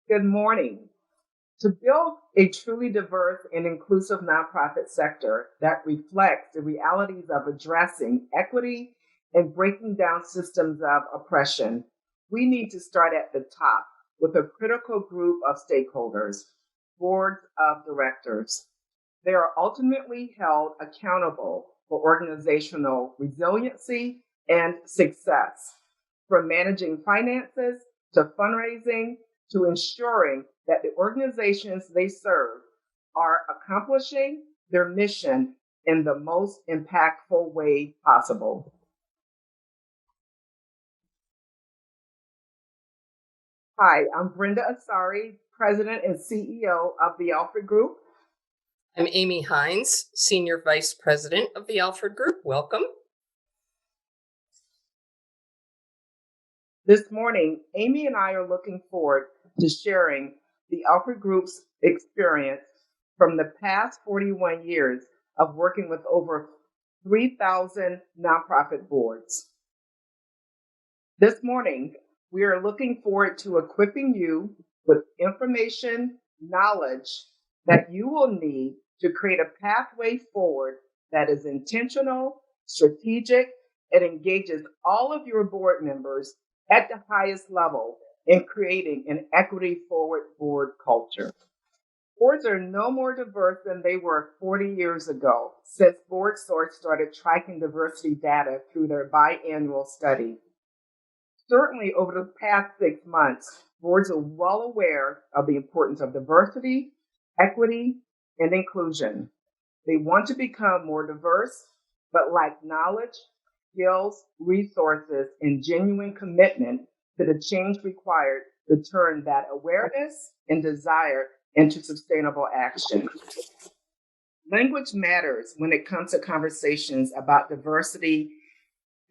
Good morning. To build a truly diverse and inclusive nonprofit sector that reflects the realities of addressing equity and breaking down systems of oppression, we need to start at the top with a critical group of stakeholders, boards of directors. They are ultimately held accountable for organizational resiliency and success, from managing finances to fundraising to ensuring that the organizations they serve are accomplishing their mission in the most impactful way possible. Hi, I'm Brenda Asare, President and CEO of the Alfred Group. I'm Amy Hines, Senior Vice President of the Alfred Group. Welcome. This morning, Amy and I are looking forward to sharing the Alfred Group's experience from the past 41 years of working with over 3,000 nonprofit boards. This morning, we are looking forward to equipping you with information, knowledge that you will need to create a pathway forward that is intentional, strategic, and engages all of your board members at the highest level in creating an equity-forward board culture. Boards are no more diverse than they were 40 years ago, since BoardSource started tracking diversity data through their biannual study. Certainly, over the past 6 months, boards are well aware of the importance of diversity, equity, and inclusion. They want to become more diverse, but lack knowledge, skills, resources, and genuine commitment to the change required to turn that awareness and desire into sustainable action. Language matters when it comes to conversations about diversity,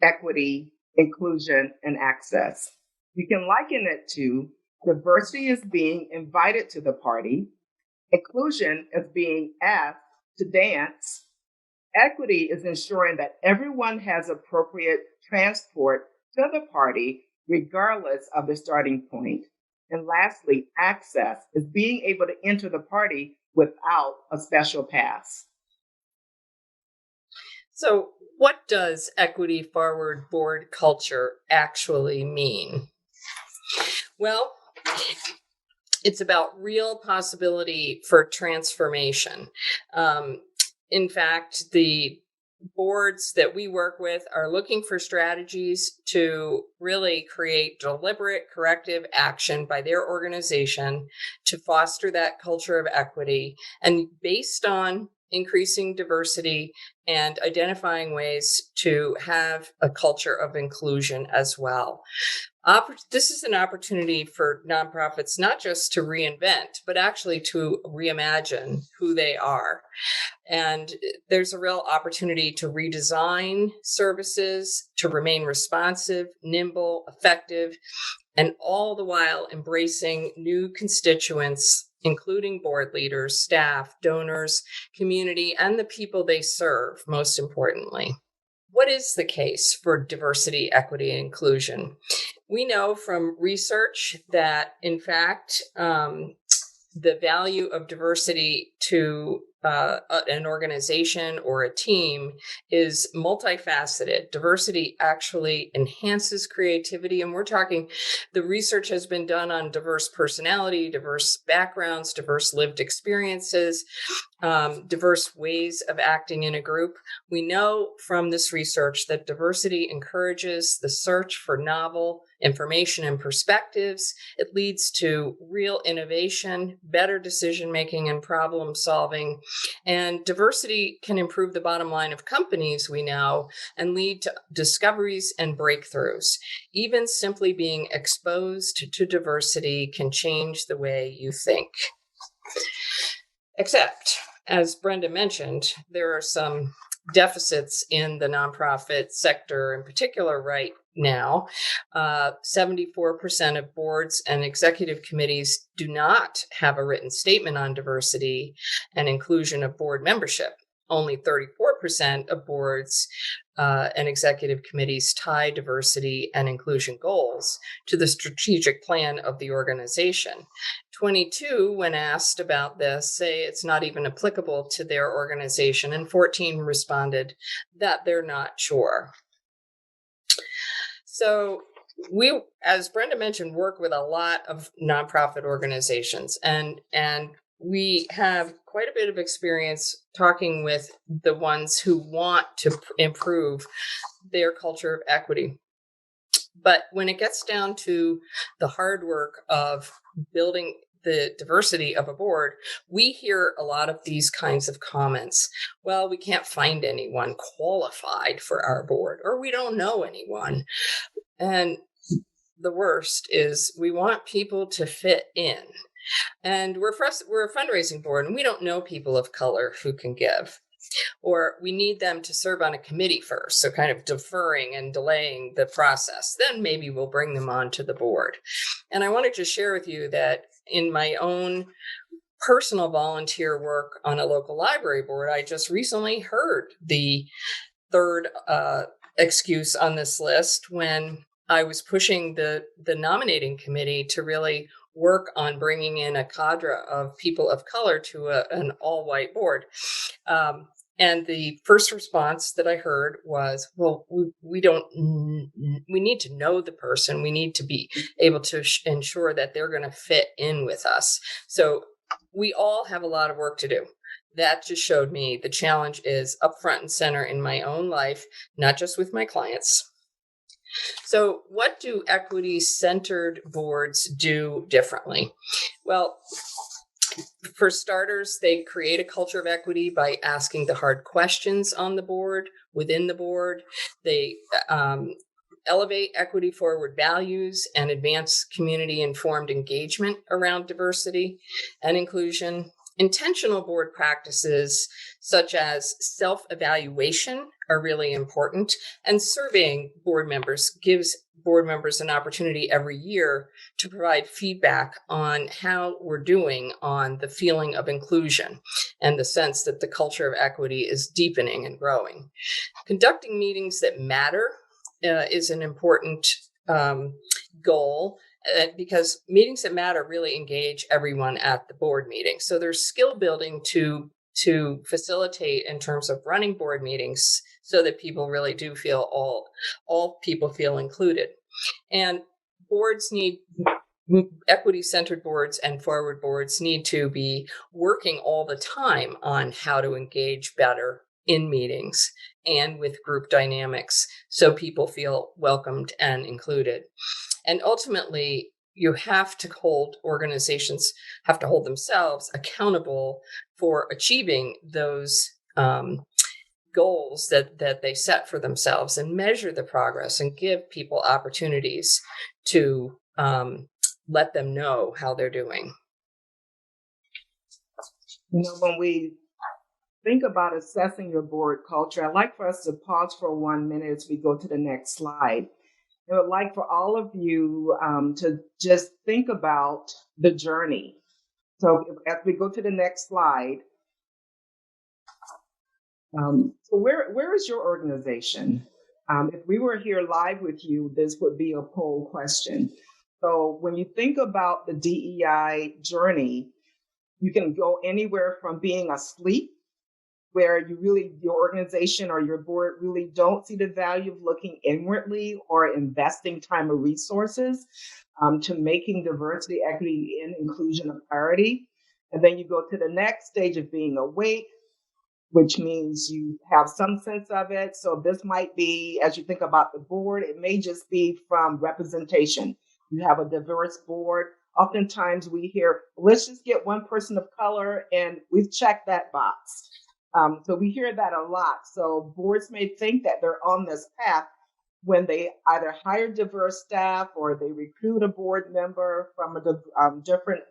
equity, inclusion, and access. You can liken it to diversity is being invited to the party, inclusion is being asked to dance, equity is ensuring that everyone has appropriate transport to the party, regardless of the starting point. And lastly, access is being able to enter the party without a special pass. So, what does equity forward board culture actually mean? Well, it's about real possibility for transformation. In fact, the boards that we work with are looking for strategies to really create deliberate corrective action by their organization to foster that culture of equity, and based on increasing diversity and identifying ways to have a culture of inclusion as well. This is an opportunity for nonprofits not just to reinvent, but actually to reimagine who they are. And there's a real opportunity to redesign services, to remain responsive, nimble, effective, and all the while embracing new constituents, including board leaders, staff, donors, community, and the people they serve, most importantly. What is the case for diversity, equity, and inclusion? We know from research that, in fact, the value of diversity to an organization or a team is multifaceted. Diversity actually enhances creativity. And we're talking, the research has been done on diverse personality, diverse backgrounds, diverse lived experiences, diverse ways of acting in a group. We know from this research that diversity encourages the search for novel information and perspectives. It leads to real innovation, better decision-making and problem solving. And diversity can improve the bottom line of companies, we know, and lead to discoveries and breakthroughs. Even simply being exposed to diversity can change the way you think. Except, as Brenda mentioned, there are some deficits in the nonprofit sector in particular right now. 74% of boards and executive committees do not have a written statement on diversity and inclusion of board membership. Only 34% of boards and executive committees tie diversity and inclusion goals to the strategic plan of the organization. 22, when asked about this, say it's not even applicable to their organization, and 14 responded that they're not sure. So we, as Brenda mentioned, work with a lot of nonprofit organizations, and we have quite a bit of experience talking with the ones who want to improve their culture of equity. But when it gets down to the hard work of building the diversity of a board, we hear a lot of these kinds of comments. Well, we can't find anyone qualified for our board, or we don't know anyone. And the worst is we want people to fit in. And we're a fundraising board, and we don't know people of color who can give. Or we need them to serve on a committee first, so kind of deferring and delaying the process. Then maybe we'll bring them onto the board. And I wanted to share with you that in my own personal volunteer work on a local library board, I just recently heard the third excuse on this list when I was pushing the nominating committee to really work on bringing in a cadre of people of color to an all-white board. And the first response that I heard was, well, we need to know the person. We need to be able to ensure that they're going to fit in with us. So we all have a lot of work to do. That just showed me the challenge is up front and center in my own life, not just with my clients. So what do equity-centered boards do differently? Well, for starters, they create a culture of equity by asking the hard questions on the board, within the board. They elevate equity-forward values and advance community-informed engagement around diversity and inclusion. Intentional board practices such as self-evaluation are really important, and surveying board members gives board members an opportunity every year to provide feedback on how we're doing on the feeling of inclusion and the sense that the culture of equity is deepening and growing. Conducting meetings that matter is an important goal, because meetings that matter really engage everyone at the board meeting. So there's skill building to facilitate in terms of running board meetings so that people really do feel all people feel included. And boards need, equity-centered boards and forward boards need to be working all the time on how to engage better in meetings and with group dynamics so people feel welcomed and included. And ultimately, organizations have to hold themselves accountable for achieving those goals that they set for themselves, and measure the progress and give people opportunities to let them know how they're doing. You know, when we think about assessing your board culture, I'd like for us to pause for 1 minute as we go to the next slide. I would like for all of you to just think about the journey. So as we go to the next slide, so where is your organization? If we were here live with you, this would be a poll question. So when you think about the DEI journey, you can go anywhere from being asleep, where your organization or your board really don't see the value of looking inwardly or investing time or resources, to making diversity, equity, and inclusion a priority. And then you go to the next stage of being awake, which means you have some sense of it. So this might be, as you think about the board, it may just be from representation. You have a diverse board. Oftentimes we hear, let's just get one person of color, and we've checked that box. So we hear that a lot. So boards may think that they're on this path when they either hire diverse staff or they recruit a board member from a different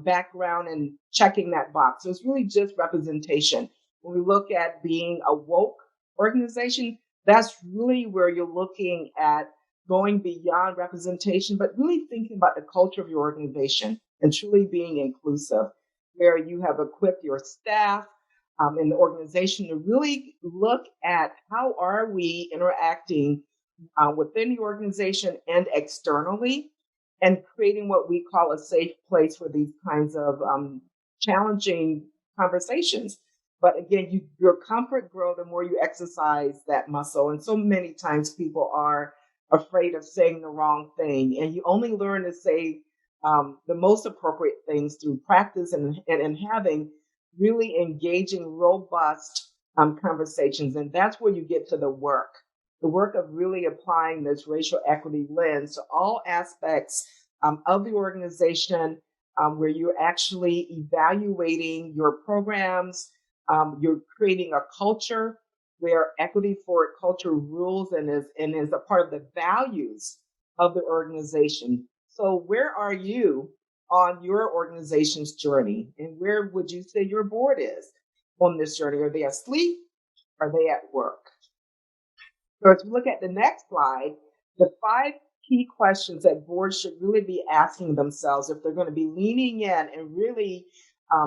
background and checking that box. So it's really just representation. When we look at being a woke organization, that's really where you're looking at going beyond representation, but really thinking about the culture of your organization and truly being inclusive, where you have equipped your staff in the organization to really look at how are we interacting within the organization and externally, and creating what we call a safe place for these kinds of challenging conversations. But again, your comfort grow the more you exercise that muscle. And so many times people are afraid of saying the wrong thing. And you only learn to say the most appropriate things through practice and having really engaging, robust conversations. And that's where you get to the work of really applying this racial equity lens to all aspects of the organization, where you're actually evaluating your programs. You're creating a culture where equity forward culture rules and is a part of the values of the organization. So where are you on your organization's journey? And where would you say your board is on this journey? Are they asleep? Are they at work? So if you look at the next slide, the 5 key questions that boards should really be asking themselves if they're going to be leaning in and really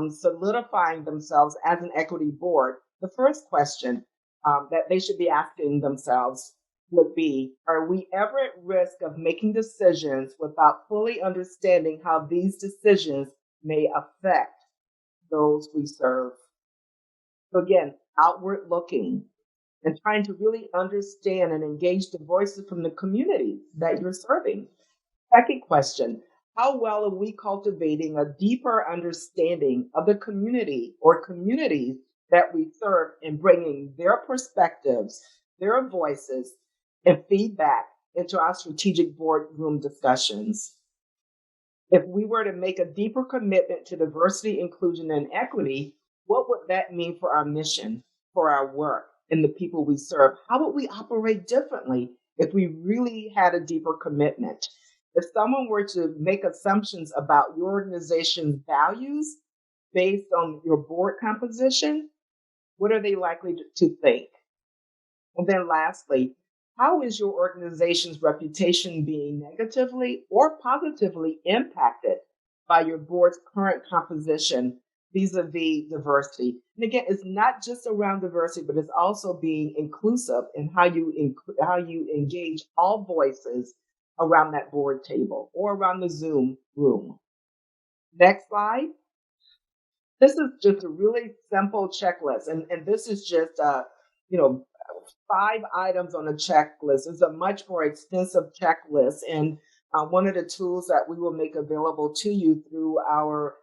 solidifying themselves as an equity board. The first question that they should be asking themselves would be, are we ever at risk of making decisions without fully understanding how these decisions may affect those we serve? So again, outward looking and trying to really understand and engage the voices from the community that you're serving. Second question, how well are we cultivating a deeper understanding of the community or communities that we serve and bringing their perspectives, their voices, and feedback into our strategic boardroom discussions? If we were to make a deeper commitment to diversity, inclusion, and equity, what would that mean for our mission, for our work, and the people we serve? How would we operate differently if we really had a deeper commitment? If someone were to make assumptions about your organization's values based on your board composition, what are they likely to think? And then lastly, how is your organization's reputation being negatively or positively impacted by your board's current composition vis-a-vis diversity? And again, it's not just around diversity, but it's also being inclusive in how you engage all voices around that board table or around the Zoom room. Next slide. This is just a really simple checklist, and this is just 5 items on a checklist. It's a much more extensive checklist, and one of the tools that we will make available to you through our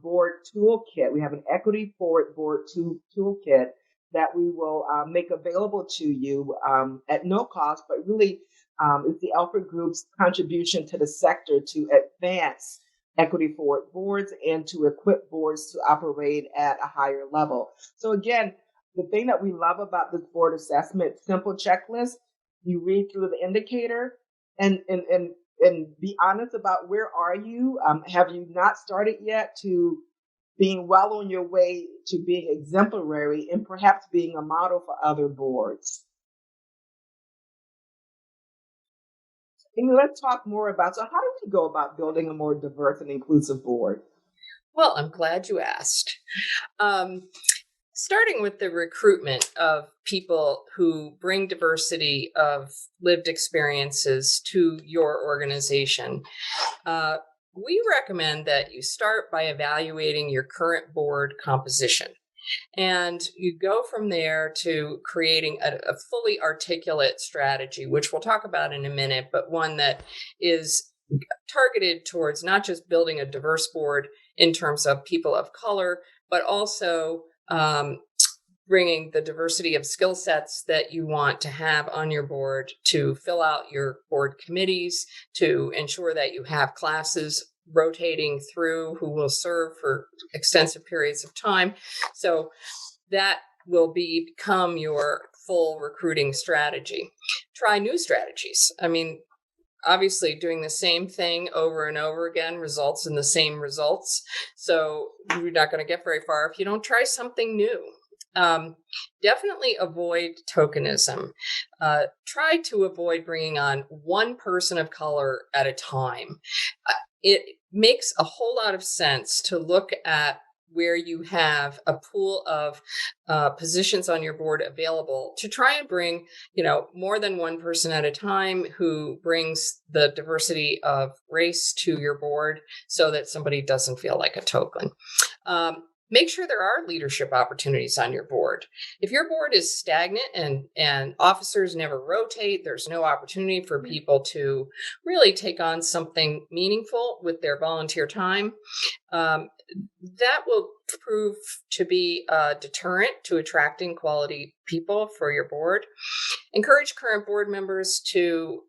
board toolkit. We have an equity forward board toolkit that we will make available to you at no cost, but really it's the Alfred Group's contribution to the sector to advance equity forward boards and to equip boards to operate at a higher level. So again, the thing that we love about this board assessment simple checklist, you read through the indicator and be honest about where are you? Have you not started yet to being well on your way to being exemplary and perhaps being a model for other boards? And let's talk more about, so how do we go about building a more diverse and inclusive board? Well, I'm glad you asked. Starting with the recruitment of people who bring diversity of lived experiences to your organization, we recommend that you start by evaluating your current board composition. And you go from there to creating a fully articulate strategy, which we'll talk about in a minute, but one that is targeted towards not just building a diverse board in terms of people of color, but also bringing the diversity of skill sets that you want to have on your board to fill out your board committees, to ensure that you have classes rotating through who will serve for extensive periods of time. So that will become your full recruiting strategy. Try new strategies. I mean, obviously doing the same thing over and over again results in the same results. So you're not going to get very far if you don't try something new. Definitely avoid tokenism. Try to avoid bringing on one person of color at a time. It makes a whole lot of sense to look at where you have a pool of positions on your board available to try and bring, more than one person at a time who brings the diversity of race to your board so that somebody doesn't feel like a token. Make sure there are leadership opportunities on your board. If your board is stagnant and officers never rotate, there's no opportunity for people to really take on something meaningful with their volunteer time. That will prove to be a deterrent to attracting quality people for your board. Encourage current board members to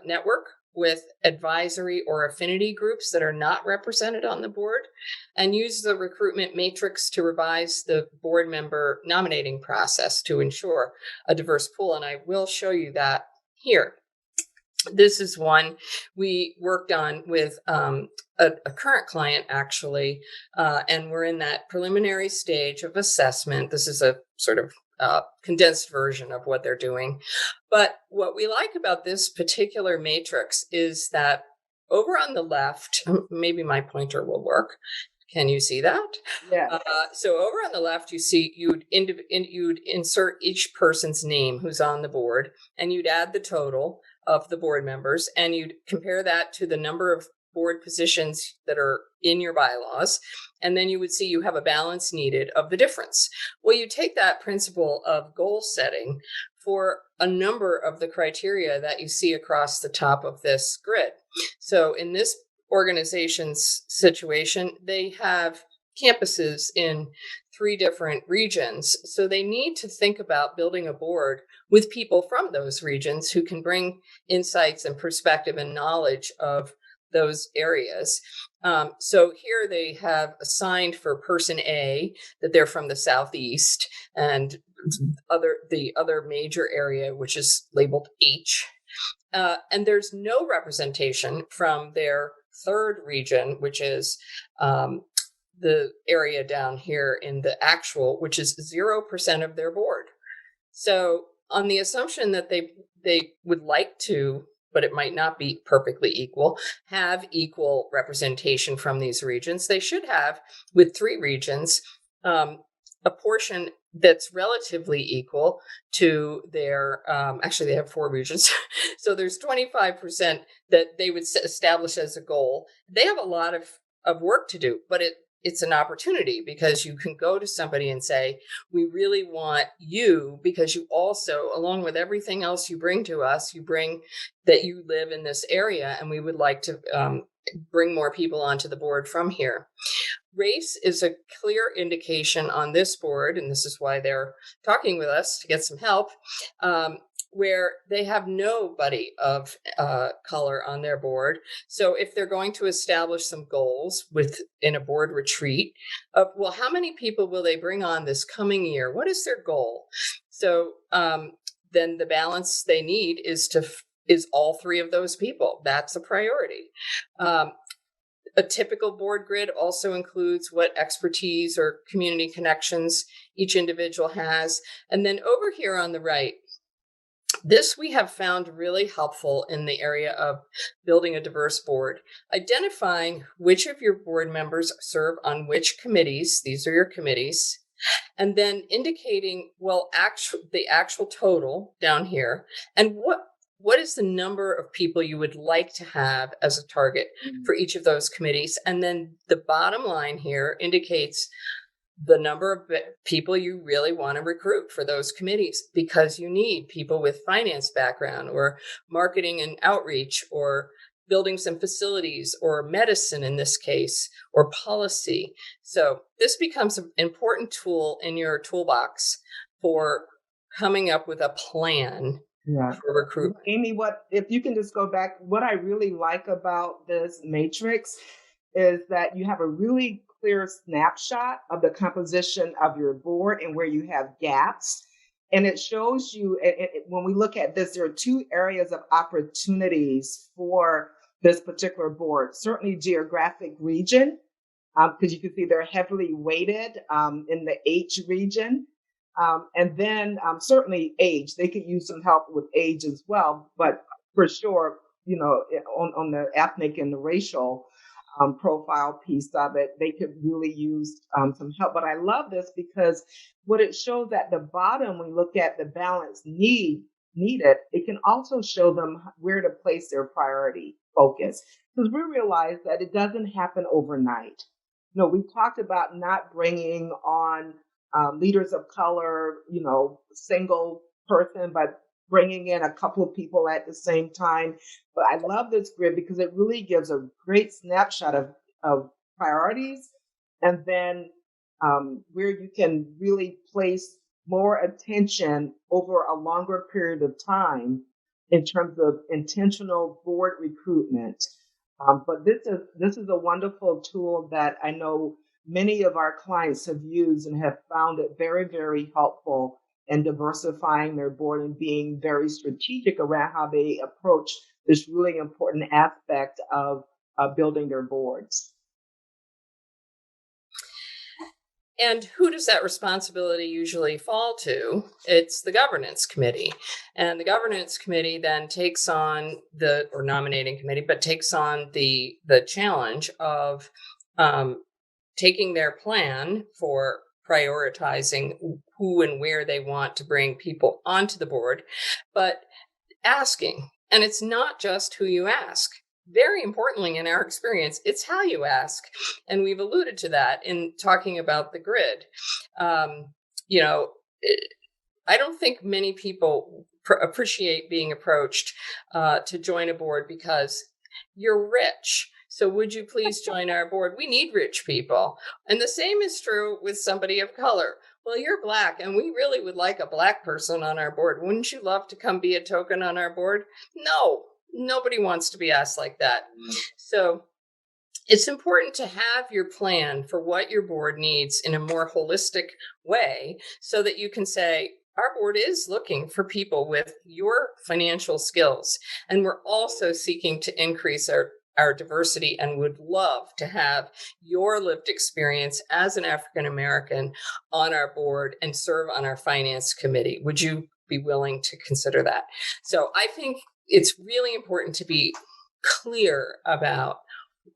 network with advisory or affinity groups that are not represented on the board, and use the recruitment matrix to revise the board member nominating process to ensure a diverse pool. And I will show you that here. This is one we worked on with a current client, actually, and we're in that preliminary stage of assessment. This is a sort of condensed version of what they're doing. But what we like about this particular matrix is that over on the left, maybe my pointer will work. Can you see that? Yeah. So over on the left, you see you'd insert each person's name who's on the board, and you'd add the total of the board members, and you'd compare that to the number of board positions that are in your bylaws. And then you would see you have a balance needed of the difference. Well, you take that principle of goal setting for a number of the criteria that you see across the top of this grid. So in this organization's situation, they have campuses in 3 different regions. So they need to think about building a board with people from those regions who can bring insights and perspective and knowledge of those areas. So here they have assigned for person A that they're from the Southeast, and the other major area, which is labeled H. And there's no representation from their third region, which is the area down here in the actual, which is 0% of their board. So on the assumption that they would like to, but it might not be perfectly equal, have equal representation from these regions, they should have, with 3 regions, a portion that's relatively equal to their, actually they have 4 regions. So there's 25% that they would establish as a goal. They have a lot of work to do, but it's an opportunity, because you can go to somebody and say, we really want you, because you also, along with everything else you bring to us, you bring that you live in this area, and we would like to bring more people onto the board from here. Race is a clear indication on this board, and this is why they're talking with us to get some help, where they have nobody of color on their board. So if they're going to establish some goals in a board retreat of, well, how many people will they bring on this coming year? What is their goal? So then the balance they need is all 3 of those people. That's a priority. A typical board grid also includes what expertise or community connections each individual has. And then over here on the right, this we have found really helpful in the area of building a diverse board, identifying which of your board members serve on which committees. These are your committees. And then indicating, well, the actual total down here, and what is the number of people you would like to have as a target for each of those committees? And then the bottom line here indicates the number of people you really want to recruit for those committees, because you need people with finance background or marketing and outreach or buildings and facilities or medicine in this case, or policy. So this becomes an important tool in your toolbox for coming up with a plan for recruitment. Amy, if you can just go back, what I really like about this matrix is that you have a really clear snapshot of the composition of your board and where you have gaps. And it shows you, when we look at this, there are 2 areas of opportunities for this particular board. Certainly geographic region, because you can see they're heavily weighted in the H region. And then certainly age. They could use some help with age as well, but for sure, on the ethnic and the racial. profile piece of it, they could really use some help. But I love this because what it shows at the bottom, when you look at the balance needed, it can also show them where to place their priority focus. Because we realize that it doesn't happen overnight. We talked about not bringing on leaders of color, single person, but bringing in a couple of people at the same time. But I love this grid because it really gives a great snapshot of priorities, and then where you can really place more attention over a longer period of time in terms of intentional board recruitment. But this is a wonderful tool that I know many of our clients have used and have found it very, very helpful in diversifying their board and being very strategic around how they approach this really important aspect of building their boards. And who does that responsibility usually fall to? It's the governance committee. And the governance committee then takes on or nominating committee, but takes on the challenge of taking their plan for prioritizing who and where they want to bring people onto the board, but asking. And it's not just who you ask. Very importantly, in our experience, it's how you ask. And we've alluded to that in talking about the grid. I don't think many people appreciate being approached to join a board because you're rich. So would you please join our board? We need rich people. And the same is true with somebody of color. Well, you're Black, and we really would like a Black person on our board. Wouldn't you love to come be a token on our board? No, nobody wants to be asked like that. So it's important to have your plan for what your board needs in a more holistic way so that you can say, our board is looking for people with your financial skills. And we're also seeking to increase our diversity and would love to have your lived experience as an African American on our board and serve on our finance committee. Would you be willing to consider that? So I think it's really important to be clear about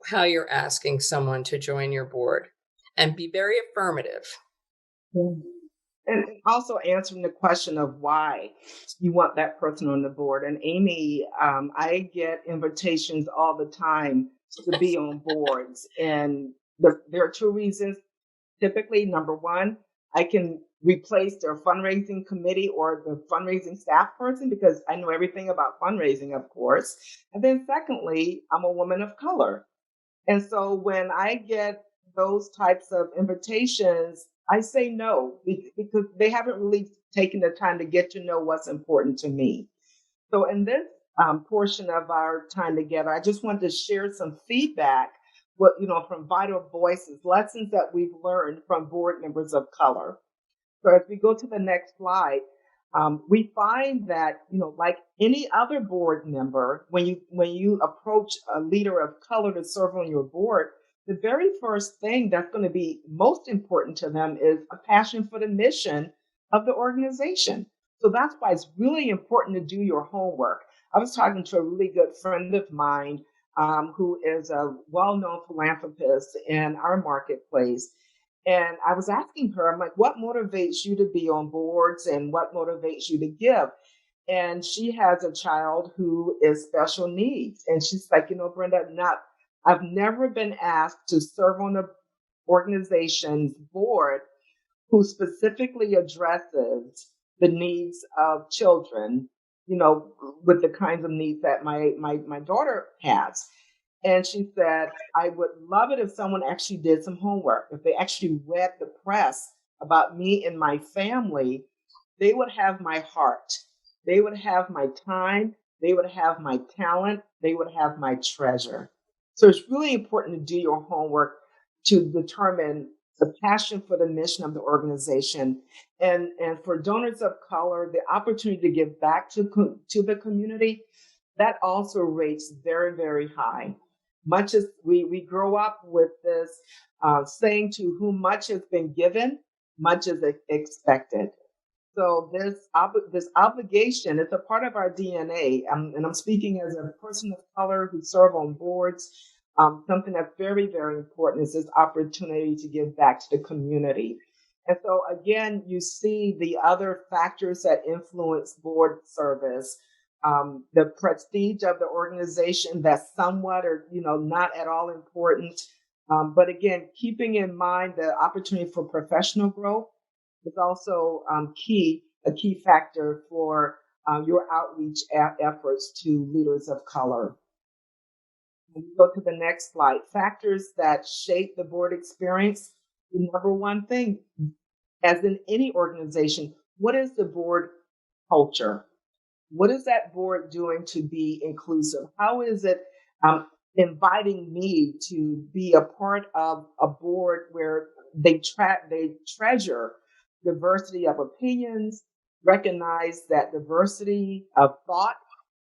how you're asking someone to join your board and be very affirmative. And also answering the question of why you want that person on the board. And Amy, I get invitations all the time to be on boards. And there are two reasons. Typically, number one, I can replace their fundraising committee or the fundraising staff person because I know everything about fundraising, of course. And then secondly, I'm a woman of color. And so when I get those types of invitations, I say no because they haven't really taken the time to get to know what's important to me. So in this portion of our time together, I just wanted to share some feedback, from Vital Voices, lessons that we've learned from board members of color. So as we go to the next slide, we find that, like any other board member, when you approach a leader of color to serve on your board, the very first thing that's going to be most important to them is a passion for the mission of the organization. So that's why it's really important to do your homework. I was talking to a really good friend of mine who is a well-known philanthropist in our marketplace. And I was asking her, I'm like, what motivates you to be on boards and what motivates you to give? And she has a child who is special needs. And she's like, Brenda, I've never been asked to serve on an organization's board who specifically addresses the needs of children, with the kinds of needs that my daughter has. And she said, I would love it if someone actually did some homework. If they actually read the press about me and my family, they would have my heart. They would have my time. They would have my talent. They would have my treasure. So it's really important to do your homework to determine the passion for the mission of the organization. And for donors of color, the opportunity to give back to the community, that also rates very, very high. Much as we grow up with this saying, to whom much has been given, much is expected. So this obligation is a part of our DNA. And I'm speaking as a person of color who serve on boards. Something that's very, very important is this opportunity to give back to the community. And so again, you see the other factors that influence board service, the prestige of the organization that's somewhat or, not at all important. But again, keeping in mind the opportunity for professional growth is also a key factor for your outreach efforts to leaders of color. When we go to the next slide, factors that shape the board experience. The number one thing, as in any organization, what is the board culture? What is that board doing to be inclusive? How is it inviting me to be a part of a board where they treasure diversity of opinions, recognize that diversity of thought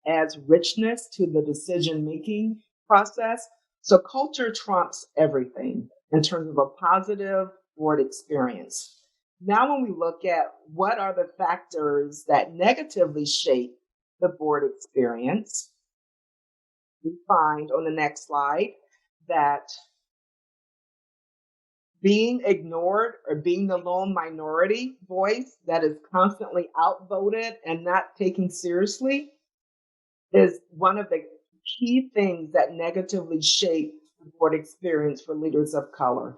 adds richness to the decision-making process. So culture trumps everything in terms of a positive board experience. Now, when we look at what are the factors that negatively shape the board experience, we find on the next slide that being ignored or being the lone minority voice that is constantly outvoted and not taken seriously is one of the key things that negatively shape the board experience for leaders of color.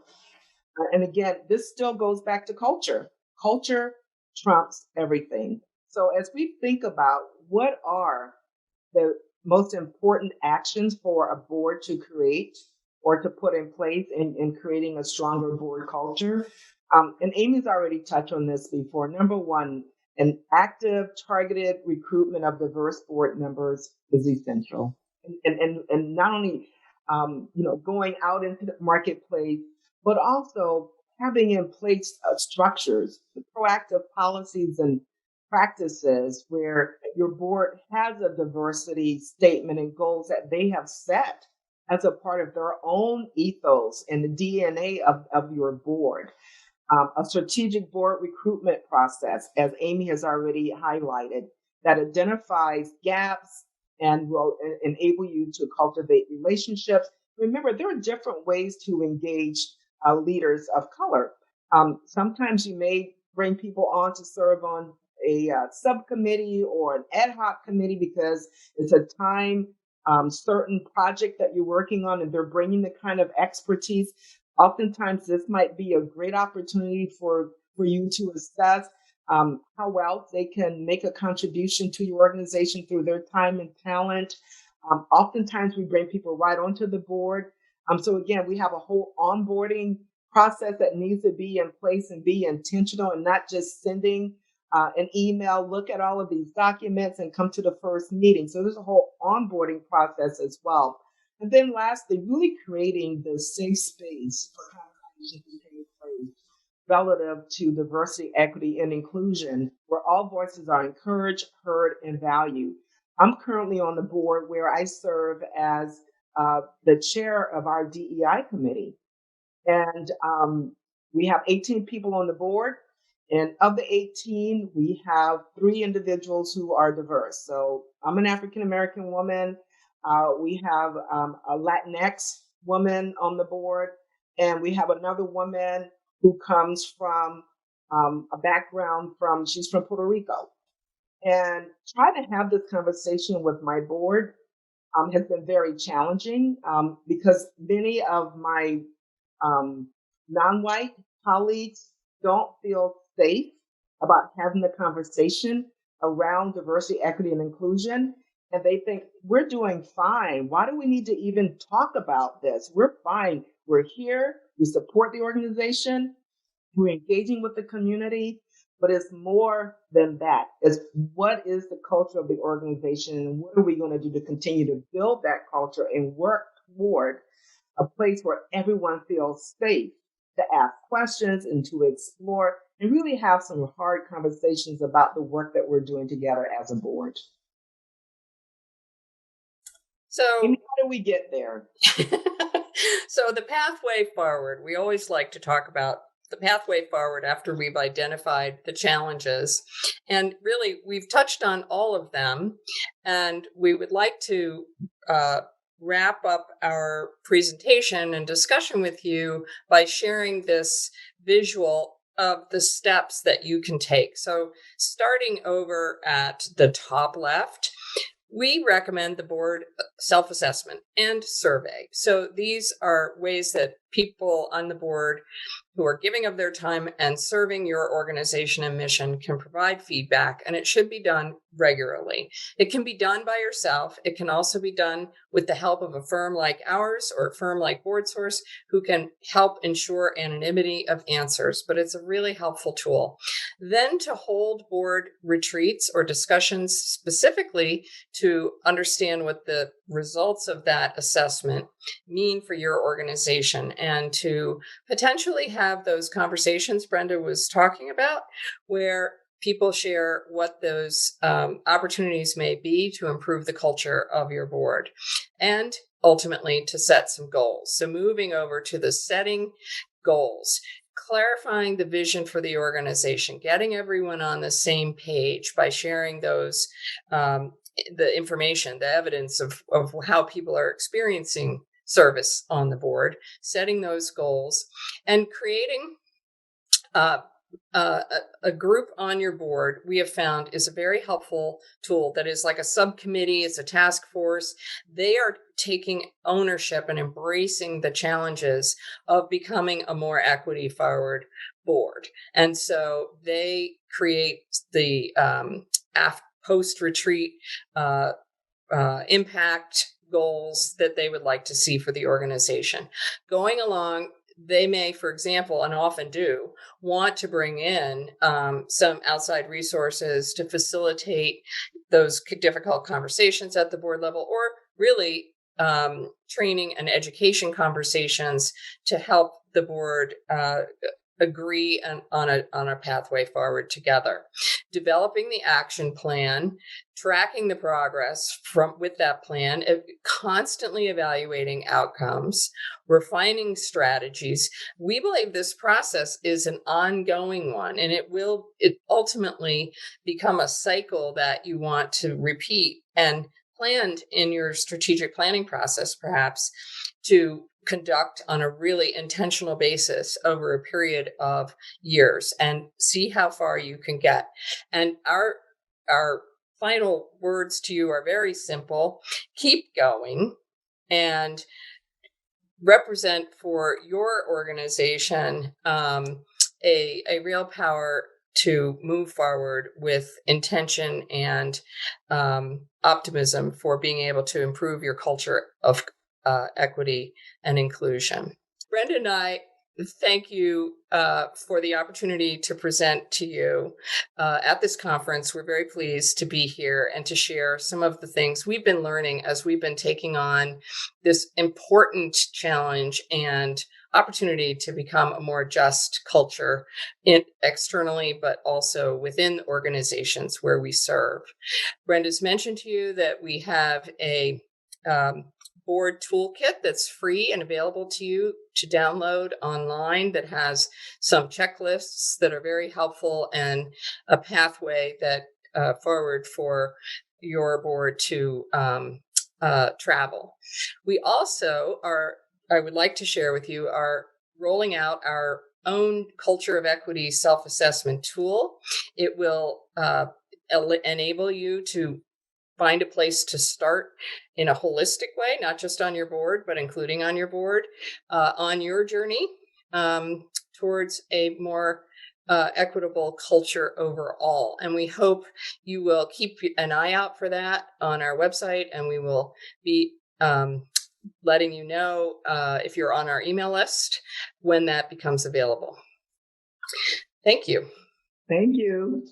And again, this still goes back to culture. Culture trumps everything. So as we think about what are the most important actions for a board to create or to put in place in creating a stronger board culture, and Amy's already touched on this before. Number one, an active, targeted recruitment of diverse board members is essential. And not only, going out into the marketplace, but also having in place structures, proactive policies and practices where your board has a diversity statement and goals that they have set as a part of their own ethos and the DNA of your board. A strategic board recruitment process, as Amy has already highlighted, that identifies gaps and will enable you to cultivate relationships. Remember, there are different ways to engage leaders of color. Sometimes you may bring people on to serve on a subcommittee or an ad hoc committee because it's a time certain project that you're working on and they're bringing the kind of expertise. Oftentimes, this might be a great opportunity for you to assess how well they can make a contribution to your organization through their time and talent. Oftentimes, we bring people right onto the board. So again, we have a whole onboarding process that needs to be in place and be intentional and not just sending an email, look at all of these documents and come to the first meeting. So there's a whole onboarding process as well. And then lastly, really creating the safe space for conversation to take place relative to diversity, equity, and inclusion, where all voices are encouraged, heard, and valued. I'm currently on the board where I serve as the chair of our DEI committee. And we have 18 people on the board. And of the 18, we have 3 individuals who are diverse. So I'm an African-American woman. We have a Latinx woman on the board. And we have another woman who comes from a background she's from Puerto Rico. And trying to have this conversation with my board has been very challenging because many of my non-white colleagues don't feel safe about having the conversation around diversity, equity, and inclusion. And they think, we're doing fine. Why do we need to even talk about this? We're fine. We're here. We support the organization. We're engaging with the community. But it's more than that. It's what is the culture of the organization and what are we going to do to continue to build that culture and work toward a place where everyone feels safe to ask questions and to explore and really have some hard conversations about the work that we're doing together as a board. So, Amy, how do we get there? So the pathway forward, we always like to talk about the pathway forward after we've identified the challenges. And really, we've touched on all of them. And we would like to wrap up our presentation and discussion with you by sharing this visual of the steps that you can take. So starting over at the top left, we recommend the board self-assessment and survey. So these are ways that people on the board who are giving of their time and serving your organization and mission can provide feedback, and it should be done regularly. It can be done by yourself. It can also be done with the help of a firm like ours or a firm like BoardSource who can help ensure anonymity of answers, but it's a really helpful tool. Then to hold board retreats or discussions specifically to understand what the results of that assessment mean for your organization, and to potentially have those conversations Brenda was talking about, where people share what those opportunities may be to improve the culture of your board, and ultimately to set some goals. So moving over to the setting goals, clarifying the vision for the organization, getting everyone on the same page by sharing those the information, the evidence of how people are experiencing service on the board, setting those goals, and creating a group on your board, we have found, is a very helpful tool that is like a subcommittee. It's a task force. They are taking ownership and embracing the challenges of becoming a more equity forward board. And so they create the post-retreat impact goals that they would like to see for the organization. Going along, they may, for example, and often do, want to bring in some outside resources to facilitate those difficult conversations at the board level, or really training and education conversations to help the board agree on a pathway forward together. Developing the action plan, tracking the progress with that plan, constantly evaluating outcomes, refining strategies. We believe this process is an ongoing one, and it ultimately become a cycle that you want to repeat and planned in your strategic planning process, perhaps, to conduct on a really intentional basis over a period of years and see how far you can get. And our final words to you are very simple. Keep going and represent for your organization a real power to move forward with intention and optimism for being able to improve your culture of equity and inclusion. Brenda and I thank you for the opportunity to present to you at this conference. We're very pleased to be here and to share some of the things we've been learning as we've been taking on this important challenge and opportunity to become a more just culture externally, but also within organizations where we serve. Brenda's mentioned to you that we have a board toolkit that's free and available to you to download online that has some checklists that are very helpful and a pathway that forward for your board to travel. We also I would like to share with you, are rolling out our own Culture of Equity self-assessment tool. It will enable you to find a place to start in a holistic way, not just on your board, but including on your board, on your journey towards a more equitable culture overall. And we hope you will keep an eye out for that on our website, and we will be letting you know if you're on our email list when that becomes available. Thank you. Thank you.